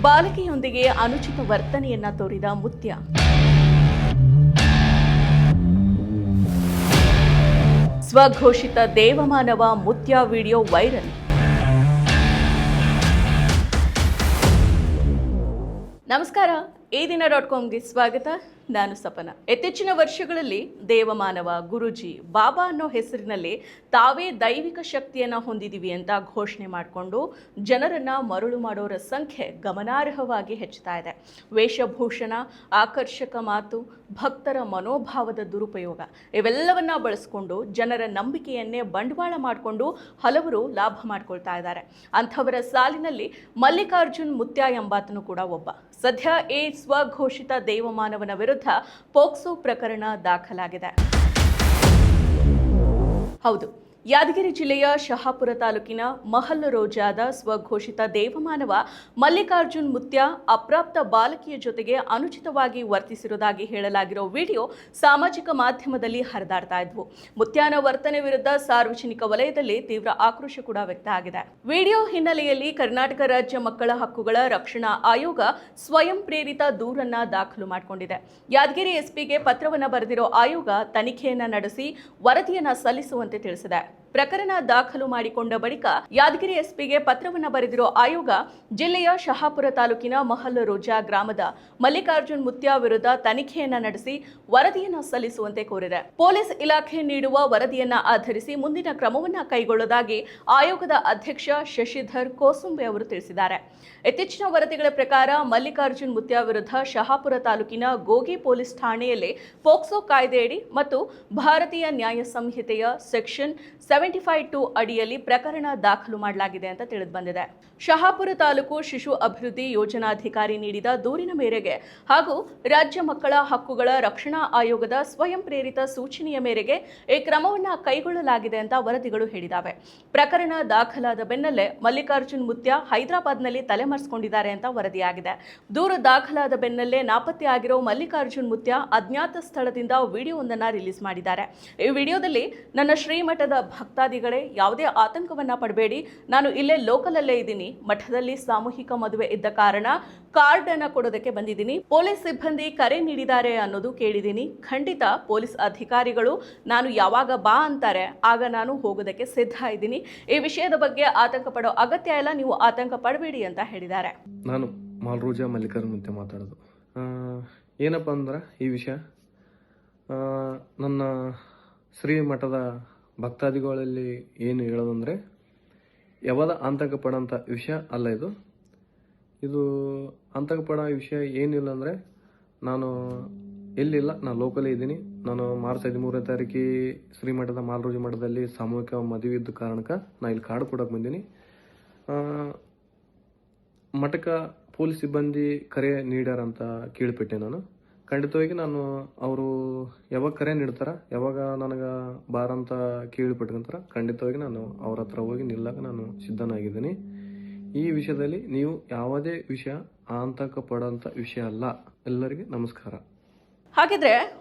ಬಾಲಕಿಯೊಂದಿಗೆ ಅನುಚಿತ ವರ್ತನೆಯನ್ನ ತೋರಿದ ಮುತ್ಯ. ಸ್ವಘೋಷಿತ ದೇವಮಾನವ ಮುತ್ಯ ವಿಡಿಯೋ ವೈರಲ್. ನಮಸ್ಕಾರ, ಈ ದಿನ.comಗೆ ಸ್ವಾಗತ. ನಾನು ಸಪನ. ಇತ್ತೀಚಿನ ವರ್ಷಗಳಲ್ಲಿ ದೇವಮಾನವ, ಗುರುಜಿ, ಬಾಬಾ ಅನ್ನೋ ಹೆಸರಿನಲ್ಲಿ ತಾವೇ ದೈವಿಕ ಶಕ್ತಿಯನ್ನ ಹೊಂದಿದೀವಿ ಅಂತ ಘೋಷಣೆ ಮಾಡಿಕೊಂಡು ಜನರನ್ನ ಮರುಳು ಮಾಡೋರ ಸಂಖ್ಯೆ ಗಮನಾರ್ಹವಾಗಿ ಹೆಚ್ಚುತ್ತಾ ಇದೆ. ವೇಷಭೂಷಣ, ಆಕರ್ಷಕ ಮಾತು, ಭಕ್ತರ ಮನೋಭಾವದ ದುರುಪಯೋಗ ಇವೆಲ್ಲವನ್ನ ಬಳಸಿಕೊಂಡು ಜನರ ನಂಬಿಕೆಯನ್ನೇ ಬಂಡವಾಳ ಮಾಡಿಕೊಂಡು ಹಲವರು ಲಾಭ ಮಾಡ್ಕೊಳ್ತಾ ಇದ್ದಾರೆ. ಅಂಥವರ ಸಾಲಿನಲ್ಲಿ ಮಲ್ಲಿಕಾರ್ಜುನ್ ಮುತ್ಯ ಎಂಬಾತನು ಕೂಡ ಒಬ್ಬ. ಸದ್ಯ ಈ ಸ್ವಘೋಷಿತ ದೇವಮಾನವನ ವಿರುದ್ಧ ಪೋಕ್ಸೋ ಪ್ರಕರಣ ದಾಖಲಾಗಿದೆ. ಹೌದು, ಯಾದಗಿರಿ ಜಿಲ್ಲೆಯ ಶಹಾಪುರ ತಾಲೂಕಿನ ಮಹಲ್ ರೋಜಾದ ಸ್ವಘೋಷಿತ ದೇವಮಾನವ ಮಲ್ಲಿಕಾರ್ಜುನ್ ಮುತ್ಯ ಅಪ್ರಾಪ್ತ ಬಾಲಕಿಯ ಜೊತೆಗೆ ಅನುಚಿತವಾಗಿ ವರ್ತಿಸಿರುವುದಾಗಿ ಹೇಳಲಾಗಿರೋ ವಿಡಿಯೋ ಸಾಮಾಜಿಕ ಮಾಧ್ಯಮದಲ್ಲಿ ಹರಿದಾಡ್ತಾ ಇದ್ವು. ಮುತ್ಯನ ವರ್ತನೆ ವಿರುದ್ಧ ಸಾರ್ವಜನಿಕ ವಲಯದಲ್ಲಿ ತೀವ್ರ ಆಕ್ರೋಶ ಕೂಡ ವ್ಯಕ್ತ ಆಗಿದೆ. ವಿಡಿಯೋ ಹಿನ್ನೆಲೆಯಲ್ಲಿ ಕರ್ನಾಟಕ ರಾಜ್ಯ ಮಕ್ಕಳ ಹಕ್ಕುಗಳ ರಕ್ಷಣಾ ಆಯೋಗ ಸ್ವಯಂ ಪ್ರೇರಿತ ದೂರನ್ನ ದಾಖಲು ಮಾಡಿಕೊಂಡಿದೆ. ಯಾದಗಿರಿ ಎಸ್ಪಿಗೆ ಪತ್ರವನ್ನ ಬರೆದಿರೋ ಆಯೋಗ ತನಿಖೆಯನ್ನ ನಡೆಸಿ ವರದಿಯನ್ನ ಸಲ್ಲಿಸುವಂತೆ ತಿಳಿಸಿದೆ. ಪ್ರಕರಣ ದಾಖಲು ಮಾಡಿಕೊಂಡ ಬಳಿಕ ಯಾದಗಿರಿ ಎಸ್ಪಿಗೆ ಪತ್ರವನ್ನು ಬರೆದಿರೋ ಆಯೋಗ ಜಿಲ್ಲೆಯ ಶಹಾಪುರ ತಾಲೂಕಿನ ಮಹಲ್ ರೋಜಾ ಗ್ರಾಮದ ಮಲ್ಲಿಕಾರ್ಜುನ್ ಮುತ್ಯ ವಿರುದ್ಧ ತನಿಖೆಯನ್ನ ನಡೆಸಿ ವರದಿಯನ್ನ ಸಲ್ಲಿಸುವಂತೆ ಕೋರಿದೆ. ಪೊಲೀಸ್ ಇಲಾಖೆ ನೀಡುವ ವರದಿಯನ್ನ ಆಧರಿಸಿ ಮುಂದಿನ ಕ್ರಮವನ್ನ ಕೈಗೊಳ್ಳುವುದಾಗಿ ಆಯೋಗದ ಅಧ್ಯಕ್ಷ ಶಶಿಧರ್ ಕೋಸುಂಬೆ ಅವರು ತಿಳಿಸಿದ್ದಾರೆ. ಇತ್ತೀಚಿನ ವರದಿಗಳ ಪ್ರಕಾರ ಮಲ್ಲಿಕಾರ್ಜುನ್ ಮುತ್ಯ ವಿರುದ್ಧ ಶಹಾಪುರ ತಾಲೂಕಿನ ಗೋಗಿ ಪೊಲೀಸ್ ಠಾಣೆಯಲ್ಲಿ ಪೋಕ್ಸೋ ಕಾಯ್ದೆಯಡಿ ಮತ್ತು ಭಾರತೀಯ ನ್ಯಾಯ ಸಂಹಿತೆಯ ಸೆಕ್ಷನ್ 75(2) ಅಡಿಯಲ್ಲಿ ಪ್ರಕರಣ ದಾಖಲು ಮಾಡಲಾಗಿದೆ ಅಂತ ತಿಳಿದು ಬಂದಿದೆ. ಶಹಾಪುರ ತಾಲೂಕು ಶಿಶು ಅಭಿವೃದ್ಧಿ ಯೋಜನಾಧಿಕಾರಿ ನೀಡಿದ ದೂರಿನ ಮೇರೆಗೆ ಹಾಗೂ ರಾಜ್ಯ ಮಕ್ಕಳ ಹಕ್ಕುಗಳ ರಕ್ಷಣಾ ಆಯೋಗದ ಸ್ವಯಂ ಪ್ರೇರಿತ ಸೂಚನೆಯ ಮೇರೆಗೆ ಈ ಕ್ರಮವನ್ನು ಕೈಗೊಳ್ಳಲಾಗಿದೆ ಅಂತ ವರದಿಗಳು ಹೇಳಿದಾವೆ. ಪ್ರಕರಣ ದಾಖಲಾದ ಬೆನ್ನಲ್ಲೇ ಮಲ್ಲಿಕಾರ್ಜುನ್ ಮುತ್ಯ ಹೈದರಾಬಾದ್ನಲ್ಲಿ ತಲೆಮರೆಸಿಕೊಂಡಿದ್ದಾರೆ ಅಂತ ವರದಿಯಾಗಿದೆ. ದೂರು ದಾಖಲಾದ ಬೆನ್ನಲ್ಲೇ ನಾಪತ್ತೆ ಆಗಿರೋ ಮಲ್ಲಿಕಾರ್ಜುನ್ ಮುತ್ಯ ಅಜ್ಞಾತ ಸ್ಥಳದಿಂದ ವಿಡಿಯೋವೊಂದನ್ನು ರಿಲೀಸ್ ಮಾಡಿದ್ದಾರೆ. ಈ ವಿಡಿಯೋದಲ್ಲಿ ನನ್ನ ಶ್ರೀಮಠದ ಭಕ್ತಾದಿಗಳೇ, ಯಾವುದೇ ಆತಂಕವನ್ನ ಪಡಬೇಡಿ, ನಾನು ಇಲ್ಲೇ ಲೋಕಲ್ ಅಲ್ಲೇ ಇದ್ದೀನಿ, ಮಠದಲ್ಲಿ ಸಾಮೂಹಿಕ ಮದುವೆ ಇದ್ದ ಕಾರಣ ಕಾರ್ಡ್ ಅನ್ನ ಕೊಡೋದಕ್ಕೆ ಬಂದಿದ್ದೀನಿ, ಪೊಲೀಸ್ ಸಿಬ್ಬಂದಿ ಕರೆ ನೀಡಿದ್ದಾರೆ ಅನ್ನೋದು ಕೇಳಿದ್ದೀನಿ, ಖಂಡಿತ ಪೊಲೀಸ್ ಅಧಿಕಾರಿಗಳು ನಾನು ಯಾವಾಗ ಬಾ ಅಂತಾರೆ ಆಗ ನಾನು ಹೋಗೋದಕ್ಕೆ ಸಿದ್ಧ ಇದ್ದೀನಿ, ಈ ವಿಷಯದ ಬಗ್ಗೆ ಆತಂಕ ಪಡೋ ಅಗತ್ಯ ಇಲ್ಲ, ನೀವು ಆತಂಕ ಪಡಬೇಡಿ ಅಂತ ಹೇಳಿದ್ದಾರೆ. ನಾನು ಮಾಲ್ರೋಜಾ ಮಲ್ಲಿಕಾರ್ಜುನ್ ಮುತ್ಯ ಮಾತಾಡೋದು. ಏನಪ್ಪ ಅಂದ್ರೆ ಈ ವಿಷಯ ನನ್ನ ಶ್ರೀಮಠದ ಭಕ್ತಾದಿಗಳಲ್ಲಿ ಏನು ಹೇಳೋದಂದರೆ ಯಾವಾಗ ಆತಂಕ ಪಡೋಂಥ ವಿಷಯ ಅಲ್ಲ. ಇದು ಆತಂಕ ಪಡೋ ವಿಷಯ ಏನಿಲ್ಲ ಅಂದರೆ ನಾನು ಎಲ್ಲಿಲ್ಲ, ನಾನು ಲೋಕಲೇ ಇದ್ದೀನಿ. ನಾನು ಮಾರ್ಚ್ 13ನೇ ತಾರೀಕಿಗೆ ಶ್ರೀಮಠದ ಮಾಲ್ರೋಜಿ ಮಠದಲ್ಲಿ ಸಾಮೂಹಿಕ ಮದುವೆ ಇದ್ದ ಕಾರಣಕ್ಕೆ ನಾನು ಇಲ್ಲಿ ಕಾರ್ಡ್ ಕೊಡೋಕೆ ಬಂದೀನಿ. ಮಠಕ್ಕೆ ಪೊಲೀಸ್ ಸಿಬ್ಬಂದಿ ಕರೆ ನೀಡ್ಯಾರಂತ ಕೇಳಿಬಿಟ್ಟೆ. ನಾನು ಖಂಡಿತವಾಗಿ ನಾನು ಅವರು ಯಾವಾಗ ಕರೆ ನೀಡ್ತಾರ, ಯಾವಾಗ ನನಗೆ ಬಾರಂತ ಕೇಳಿಬಿಟ್ಕೊಂತಾರ, ಖಂಡಿತವಾಗಿ ನಾನು ಅವ್ರ ಹತ್ರ ಹೋಗಿ ನಿಲ್ಲಕ್ಕೆ ನಾನು ಸಿದ್ಧನಾಗಿದ್ದೀನಿ. ಈ ವಿಷಯದಲ್ಲಿ ನೀವು ಯಾವುದೇ ವಿಷಯ ಆತಂಕ ಪಡೋಂಥ ವಿಷಯ ಅಲ್ಲ. ಎಲ್ಲರಿಗೆ ನಮಸ್ಕಾರ. ಹಾಗಿದ್ರೆ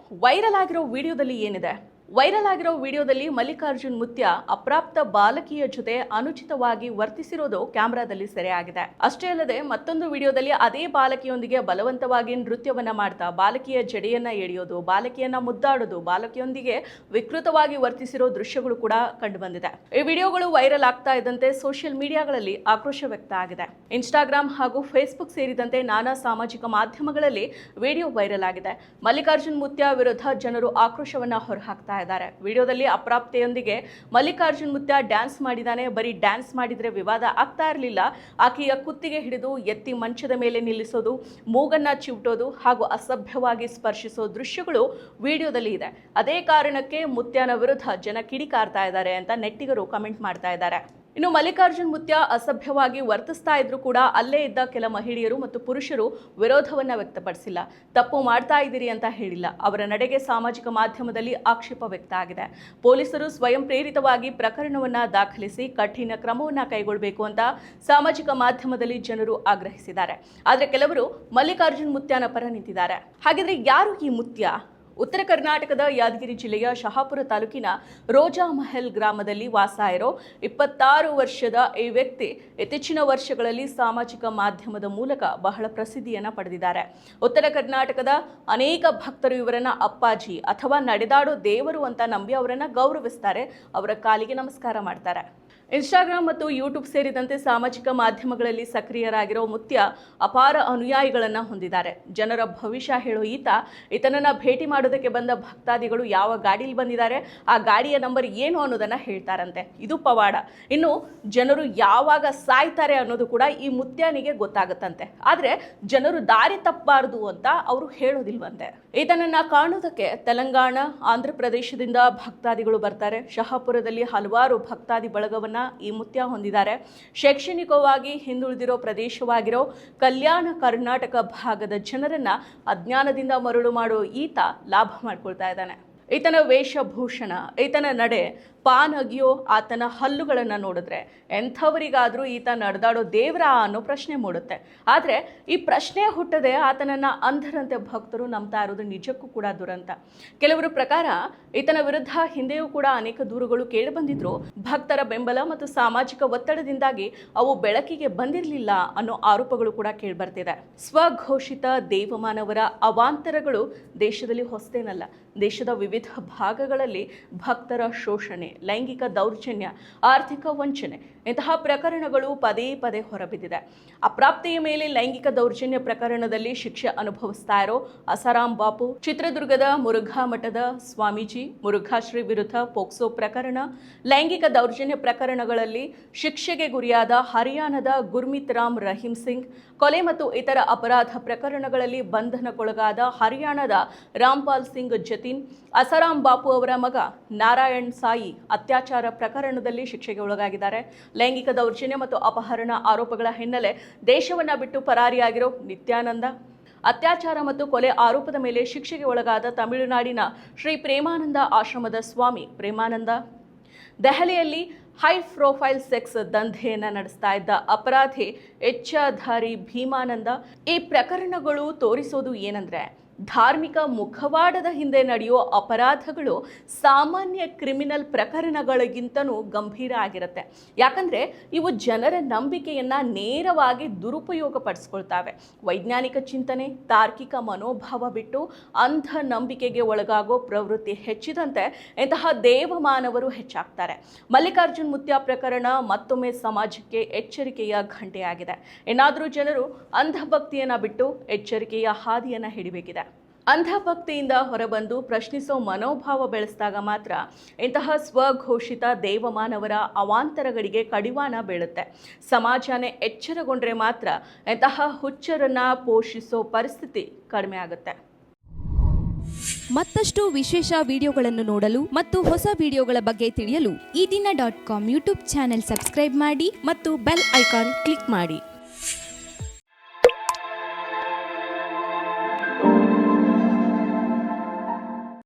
ವೈರಲ್ ಆಗಿರೋ ವಿಡಿಯೋದಲ್ಲಿ ಏನಿದೆ? ವೈರಲ್ ಆಗಿರೋ ವಿಡಿಯೋದಲ್ಲಿ ಮಲ್ಲಿಕಾರ್ಜುನ್ ಮುತ್ಯ ಅಪ್ರಾಪ್ತ ಬಾಲಕಿಯ ಜೊತೆ ಅನುಚಿತವಾಗಿ ವರ್ತಿಸಿರೋದು ಕ್ಯಾಮೆರಾದಲ್ಲಿ ಸೆರೆಯಾಗಿದೆ. ಅಷ್ಟೇ ಅಲ್ಲದೆ ಮತ್ತೊಂದು ವಿಡಿಯೋದಲ್ಲಿ ಅದೇ ಬಾಲಕಿಯೊಂದಿಗೆ ಬಲವಂತವಾಗಿ ನೃತ್ಯವನ್ನ ಮಾಡ್ತಾ ಬಾಲಕಿಯ ಜಡೆಯನ್ನ ಎಳೆಯೋದು, ಬಾಲಕಿಯನ್ನ ಮುದ್ದಾಡೋದು, ಬಾಲಕಿಯೊಂದಿಗೆ ವಿಕೃತವಾಗಿ ವರ್ತಿಸಿರೋ ದೃಶ್ಯಗಳು ಕೂಡ ಕಂಡು ಬಂದಿದೆ. ಈ ವಿಡಿಯೋಗಳು ವೈರಲ್ ಆಗ್ತಾ ಇದ್ದಂತೆ ಸೋಷಿಯಲ್ ಮೀಡಿಯಾಗಳಲ್ಲಿ ಆಕ್ರೋಶ ವ್ಯಕ್ತ ಆಗಿದೆ. ಇನ್ಸ್ಟಾಗ್ರಾಮ್ ಹಾಗೂ ಫೇಸ್ಬುಕ್ ಸೇರಿದಂತೆ ನಾನಾ ಸಾಮಾಜಿಕ ಮಾಧ್ಯಮಗಳಲ್ಲಿ ವಿಡಿಯೋ ವೈರಲ್ ಆಗಿದೆ. ಮಲ್ಲಿಕಾರ್ಜುನ್ ಮುತ್ಯ ವಿರುದ್ಧ ಜನರು ಆಕ್ರೋಶವನ್ನ ಹೊರಹಾಕ್ತಾ ಇದ್ದಾರೆ. ವಿಡಿಯೋದಲ್ಲಿ ಅಪ್ರಾಪ್ತೆಯೊಂದಿಗೆ ಮಲ್ಲಿಕಾರ್ಜುನ್ ಮುತ್ಯ ಡ್ಯಾನ್ಸ್ ಮಾಡಿದಾನೆ. ಬರೀ ಡ್ಯಾನ್ಸ್ ಮಾಡಿದ್ರೆ ವಿವಾದ ಆಗ್ತಾ ಇರಲಿಲ್ಲ, ಆಕೆಯ ಕುತ್ತಿಗೆ ಹಿಡಿದು ಎತ್ತಿ ಮಂಚದ ಮೇಲೆ ನಿಲ್ಲಿಸೋದು, ಮೂಗನ್ನ ಚಿವುಟೋದು ಹಾಗೂ ಅಸಭ್ಯವಾಗಿ ಸ್ಪರ್ಶಿಸೋ ದೃಶ್ಯಗಳು ವಿಡಿಯೋದಲ್ಲಿ ಇದೆ. ಅದೇ ಕಾರಣಕ್ಕೆ ಮುತ್ಯನ ವಿರುದ್ಧ ಜನ ಕಿಡಿಕಾರ್ತಾ ಇದ್ದಾರೆ ಅಂತ ನೆಟ್ಟಿಗರು ಕಮೆಂಟ್ ಮಾಡ್ತಾ ಇದ್ದಾರೆ. ಇನ್ನು ಮಲ್ಲಿಕಾರ್ಜುನ್ ಮುತ್ಯ ಅಸಭ್ಯವಾಗಿ ವರ್ತಿಸ್ತಾ ಇದ್ರು ಕೂಡ ಅಲ್ಲೇ ಇದ್ದ ಕೆಲ ಮಹಿಳೆಯರು ಮತ್ತು ಪುರುಷರು ವಿರೋಧವನ್ನ ವ್ಯಕ್ತಪಡಿಸಿಲ್ಲ, ತಪ್ಪು ಮಾಡ್ತಾ ಇದ್ದೀರಿ ಅಂತ ಹೇಳಿಲ್ಲ. ಅವರ ನಡೆಗೆ ಸಾಮಾಜಿಕ ಮಾಧ್ಯಮದಲ್ಲಿ ಆಕ್ಷೇಪ ವ್ಯಕ್ತ ಆಗಿದೆ. ಪೊಲೀಸರು ಸ್ವಯಂ ಪ್ರೇರಿತವಾಗಿ ಪ್ರಕರಣವನ್ನ ದಾಖಲಿಸಿ ಕಠಿಣ ಕ್ರಮವನ್ನ ಕೈಗೊಳ್ಳಬೇಕು ಅಂತ ಸಾಮಾಜಿಕ ಮಾಧ್ಯಮದಲ್ಲಿ ಜನರು ಆಗ್ರಹಿಸಿದ್ದಾರೆ. ಆದರೆ ಕೆಲವರು ಮಲ್ಲಿಕಾರ್ಜುನ್ ಮುತ್ಯನ ಪರ ನಿಂತಿದ್ದಾರೆ. ಹಾಗಿದ್ರೆ ಯಾರು ಈ ಮುತ್ಯ? ಉತ್ತರ ಕರ್ನಾಟಕದ ಯಾದಗಿರಿ ಜಿಲ್ಲೆಯ ಶಹಾಪುರ ತಾಲೂಕಿನ ರೋಜಾ ಮಹಲ್ ಗ್ರಾಮದಲ್ಲಿ ವಾಸ ಇರೋ 26 ವರ್ಷದ ಈ ವ್ಯಕ್ತಿ ಇತ್ತೀಚಿನ ವರ್ಷಗಳಲ್ಲಿ ಸಾಮಾಜಿಕ ಮಾಧ್ಯಮದ ಮೂಲಕ ಬಹಳ ಪ್ರಸಿದ್ಧಿಯನ್ನ ಪಡೆದಿದ್ದಾರೆ. ಉತ್ತರ ಕರ್ನಾಟಕದ ಅನೇಕ ಭಕ್ತರು ಇವರನ್ನ ಅಪ್ಪಾಜಿ ಅಥವಾ ನಡೆದಾಡೋ ದೇವರು ಅಂತ ನಂಬಿ ಅವರನ್ನ ಗೌರವಿಸ್ತಾರೆ, ಅವರ ಕಾಲಿಗೆ ನಮಸ್ಕಾರ ಮಾಡ್ತಾರೆ. ಇನ್ಸ್ಟಾಗ್ರಾಮ್ ಮತ್ತು ಯೂಟ್ಯೂಬ್ ಸೇರಿದಂತೆ ಸಾಮಾಜಿಕ ಮಾಧ್ಯಮಗಳಲ್ಲಿ ಸಕ್ರಿಯರಾಗಿರೋ ಮುತ್ಯ ಅಪಾರ ಅನುಯಾಯಿಗಳನ್ನು ಹೊಂದಿದ್ದಾರೆ. ಜನರ ಭವಿಷ್ಯ ಹೇಳೋ ಈತನನ್ನ ಭೇಟಿ ಮಾಡೋದಕ್ಕೆ ಬಂದ ಭಕ್ತಾದಿಗಳು ಯಾವ ಗಾಡಿಯಲ್ಲಿ ಬಂದಿದ್ದಾರೆ, ಆ ಗಾಡಿಯ ನಂಬರ್ ಏನು ಅನ್ನೋದನ್ನ ಹೇಳ್ತಾರಂತೆ. ಇದು ಪವಾಡ. ಇನ್ನು ಜನರು ಯಾವಾಗ ಸಾಯ್ತಾರೆ ಅನ್ನೋದು ಕೂಡ ಈ ಮುತ್ಯನಿಗೆ ಗೊತ್ತಾಗುತ್ತಂತೆ. ಆದರೆ ಜನರು ದಾರಿ ತಪ್ಪಬಾರದು ಅಂತ ಅವರು ಹೇಳೋದಿಲ್ವಂತೆ. ಈತನನ್ನ ಕಾಣೋದಕ್ಕೆ ತೆಲಂಗಾಣ, ಆಂಧ್ರ ಪ್ರದೇಶದಿಂದ ಭಕ್ತಾದಿಗಳು ಬರ್ತಾರೆ. ಶಹಾಪುರದಲ್ಲಿ ಹಲವಾರು ಭಕ್ತಾದಿ ಬಳಗವನ್ನ ಈ ಮುತ್ಯ ಹೊಂದಿದ್ದಾರೆ. ಶೈಕ್ಷಣಿಕವಾಗಿ ಹಿಂದುಳಿದಿರೋ ಪ್ರದೇಶವಾಗಿರೋ ಕಲ್ಯಾಣ ಕರ್ನಾಟಕ ಭಾಗದ ಜನರನ್ನ ಅಜ್ಞಾನದಿಂದ ಮರಳು ಮಾಡೋ ಈತ ಲಾಭ ಮಾಡ್ಕೊಳ್ತಾ ಇದ್ದಾನೆ. ಈತನ ವೇಷಭೂಷಣ, ಈತನ ನಡೆ, ಪಾನ್ ಅಗಿಯೋ ಆತನ ಹಲ್ಲುಗಳನ್ನು ನೋಡಿದ್ರೆ ಎಂಥವರಿಗಾದರೂ ಈತ ನಡೆದಾಡೋ ದೇವರ ಅನ್ನೋ ಪ್ರಶ್ನೆ ಮೂಡುತ್ತೆ. ಆದರೆ ಈ ಪ್ರಶ್ನೆ ಹುಟ್ಟದೆ ಆತನನ್ನು ಅಂಧರಂತೆ ಭಕ್ತರು ನಂಬ್ತಾ ಇರೋದು ನಿಜಕ್ಕೂ ಕೂಡ ದುರಂತ. ಕೆಲವರ ಪ್ರಕಾರ ಈತನ ವಿರುದ್ಧ ಹಿಂದೆಯೂ ಕೂಡ ಅನೇಕ ದೂರುಗಳು ಕೇಳಿಬಂದಿದ್ರು. ಭಕ್ತರ ಬೆಂಬಲ ಮತ್ತು ಸಾಮಾಜಿಕ ಒತ್ತಡದಿಂದಾಗಿ ಅವು ಬೆಳಕಿಗೆ ಬಂದಿರಲಿಲ್ಲ ಅನ್ನೋ ಆರೋಪಗಳು ಕೂಡ ಕೇಳಿಬರ್ತಿದೆ. ಸ್ವಘೋಷಿತ ದೇವಮಾನವರ ಅವಾಂತರಗಳು ದೇಶದಲ್ಲಿ ಹೊಸತೇನಲ್ಲ. ದೇಶದ ವಿವಿಧ ಭಾಗಗಳಲ್ಲಿ ಭಕ್ತರ ಶೋಷಣೆ, ಲೈಂಗಿಕ ದೌರ್ಜನ್ಯ, ಆರ್ಥಿಕ ವಂಚನೆ ಇಂತಹ ಪ್ರಕರಣಗಳು ಪದೇ ಪದೇ ಹೊರಬಿದ್ದಿದೆ. ಅಪ್ರಾಪ್ತೆಯ ಮೇಲೆ ಲೈಂಗಿಕ ದೌರ್ಜನ್ಯ ಪ್ರಕರಣದಲ್ಲಿ ಶಿಕ್ಷೆ ಅನುಭವಿಸ್ತಾ ಇರೋ ಅಸಾರಾಂ ಬಾಪು, ಚಿತ್ರದುರ್ಗದ ಮುರುಘಾ ಮಠದ ಸ್ವಾಮೀಜಿ, ಮುರುಘಾಶ್ರೀ ವಿರುದ್ಧ ಪೋಕ್ಸೋ ಪ್ರಕರಣ, ಲೈಂಗಿಕ ದೌರ್ಜನ್ಯ ಪ್ರಕರಣಗಳಲ್ಲಿ ಶಿಕ್ಷೆಗೆ ಗುರಿಯಾದ ಹರಿಯಾಣದ ಗುರ್ಮಿತ್ ರಾಮ್ ರಹೀಂ ಸಿಂಗ್, ಕೊಲೆ ಮತ್ತು ಇತರ ಅಪರಾಧ ಪ್ರಕರಣಗಳಲ್ಲಿ ಬಂಧನಕ್ಕೊಳಗಾದ ಹರಿಯಾಣದ ರಾಮ್ಪಾಲ್ ಸಿಂಗ್ ಜತಿನ್, ಅಸಾರಾಂ ಬಾಪು ಅವರ ಮಗ ನಾರಾಯಣ್ ಸಾಯಿ ಅತ್ಯಾಚಾರ ಪ್ರಕರಣದಲ್ಲಿ ಶಿಕ್ಷೆಗೆ ಒಳಗಾಗಿದ್ದಾರೆ. ಲೈಂಗಿಕ ದೌರ್ಜನ್ಯ ಮತ್ತು ಅಪಹರಣ ಆರೋಪಗಳ ಹಿನ್ನೆಲೆ ದೇಶವನ್ನ ಬಿಟ್ಟು ಪರಾರಿಯಾಗಿರೋ ನಿತ್ಯಾನಂದ, ಅತ್ಯಾಚಾರ ಮತ್ತು ಕೊಲೆ ಆರೋಪದ ಮೇಲೆ ಶಿಕ್ಷೆಗೆ ಒಳಗಾದ ತಮಿಳುನಾಡಿನ ಶ್ರೀ ಪ್ರೇಮಾನಂದ ಆಶ್ರಮದ ಸ್ವಾಮಿ ಪ್ರೇಮಾನಂದ, ದೆಹಲಿಯಲ್ಲಿ ಹೈ ಪ್ರೊಫೈಲ್ ಸೆಕ್ಸ್ ದಂಧೆಯನ್ನು ನಡೆಸ್ತಾ ಇದ್ದ ಅಪರಾಧಿ ಎಚ್ಚಾಧಾರಿ ಭೀಮಾನಂದ. ಈ ಪ್ರಕರಣಗಳು ತೋರಿಸೋದು ಏನಂದ್ರೆ ಧಾರ್ಮಿಕ ಮುಖವಾಡದ ಹಿಂದೆ ನಡೆಯೋ ಅಪರಾಧಗಳು ಸಾಮಾನ್ಯ ಕ್ರಿಮಿನಲ್ ಪ್ರಕರಣಗಳಿಗಿಂತನೂ ಗಂಭೀರ ಆಗಿರುತ್ತೆ. ಯಾಕಂದರೆ ಇವು ಜನರ ನಂಬಿಕೆಯನ್ನು ನೇರವಾಗಿ ದುರುಪಯೋಗ ಪಡಿಸ್ಕೊಳ್ತಾವೆ. ವೈಜ್ಞಾನಿಕ ಚಿಂತನೆ, ತಾರ್ಕಿಕ ಮನೋಭಾವ ಬಿಟ್ಟು ಅಂಧ ನಂಬಿಕೆಗೆ ಒಳಗಾಗೋ ಪ್ರವೃತ್ತಿ ಹೆಚ್ಚಿದಂತೆ ಇಂತಹ ದೇವಮಾನವರು ಹೆಚ್ಚಾಗ್ತಾರೆ. ಮಲ್ಲಿಕಾರ್ಜುನ್ ಮುತ್ಯ ಪ್ರಕರಣ ಮತ್ತೊಮ್ಮೆ ಸಮಾಜಕ್ಕೆ ಎಚ್ಚರಿಕೆಯ ಘಂಟೆಯಾಗಿದೆ. ಏನಾದರೂ ಜನರು ಅಂಧಭಕ್ತಿಯನ್ನು ಬಿಟ್ಟು ಎಚ್ಚರಿಕೆಯ ಹಾದಿಯನ್ನು ಹಿಡಿಬೇಕಿದೆ. ಅಂಧಭಕ್ತಿಯಿಂದ ಹೊರಬಂದು ಪ್ರಶ್ನಿಸೋ ಮನೋಭಾವ ಬೆಳೆಸಿದಾಗ ಮಾತ್ರ ಇಂತಹ ಸ್ವಘೋಷಿತ ದೇವಮಾನವರ ಅವಾಂತರಗಳಿಗೆ ಕಡಿವಾಣ ಬೀಳುತ್ತೆ. ಸಮಾಜನೇ ಎಚ್ಚರಗೊಂಡ್ರೆ ಮಾತ್ರ ಇಂತಹ ಹುಚ್ಚರನ್ನ ಪೋಷಿಸೋ ಪರಿಸ್ಥಿತಿ ಕಡಿಮೆ ಆಗುತ್ತೆ. ಮತ್ತಷ್ಟು ವಿಶೇಷ ವಿಡಿಯೋಗಳನ್ನು ನೋಡಲು ಮತ್ತು ಹೊಸ ವಿಡಿಯೋಗಳ ಬಗ್ಗೆ ತಿಳಿಯಲು ಈ ದಿನ .com ಯೂಟ್ಯೂಬ್ ಚಾನೆಲ್ ಸಬ್ಸ್ಕ್ರೈಬ್ ಮಾಡಿ ಮತ್ತು ಬೆಲ್ ಐಕಾನ್ ಕ್ಲಿಕ್ ಮಾಡಿ.